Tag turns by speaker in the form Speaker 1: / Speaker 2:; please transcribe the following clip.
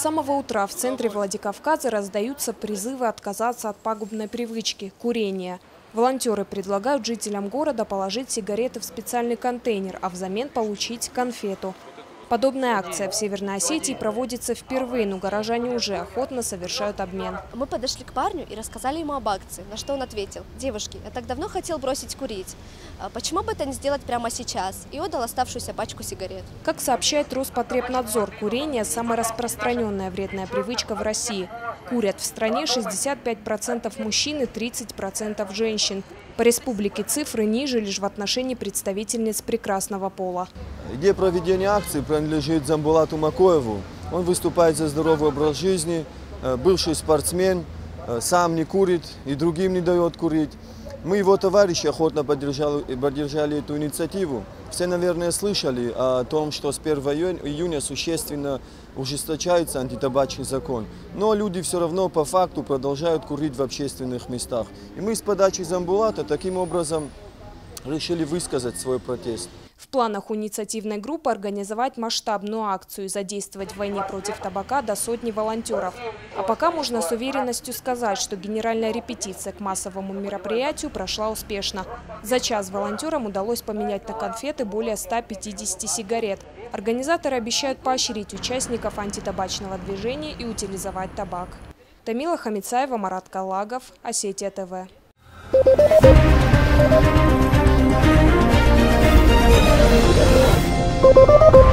Speaker 1: самого утра в центре Владикавказа раздаются призывы отказаться от пагубной привычки – курения. Волонтеры предлагают жителям города положить сигареты в специальный контейнер, а взамен получить конфету. Подобная акция в Северной Осетии проводится впервые, но горожане уже охотно совершают обмен.
Speaker 2: Мы подошли к парню и рассказали ему об акции, на что он ответил: «Девушки, я так давно хотел бросить курить. Почему бы это не сделать прямо сейчас?» И отдал оставшуюся пачку сигарет.
Speaker 1: Как сообщает Роспотребнадзор, курение – самая распространенная вредная привычка в России. Курят в стране 65% мужчин и 30% женщин. По республике цифры ниже лишь в отношении представительниц прекрасного пола.
Speaker 3: Идея проведения акции принадлежит Замбулату Макоеву. Он выступает за здоровый образ жизни, бывший спортсмен, сам не курит и другим не дает курить. Мы, его товарищи, охотно поддержали эту инициативу. Все, наверное, слышали о том, что с 1 июня существенно ужесточается антитабачный закон. Но люди все равно по факту продолжают курить в общественных местах. И мы с подачи Замбулата таким образом решили высказать свой протест.
Speaker 1: В планах у инициативной группы организовать масштабную акцию и задействовать в войне против табака до сотни волонтеров. А пока можно с уверенностью сказать, что генеральная репетиция к массовому мероприятию прошла успешно. За час волонтерам удалось поменять на конфеты более 150 сигарет. Организаторы обещают поощрить участников антитабачного движения и утилизовать табак. Тамила Хамицаева, Марат Каллагов, Осетия ТВ.
Speaker 4: Thank you.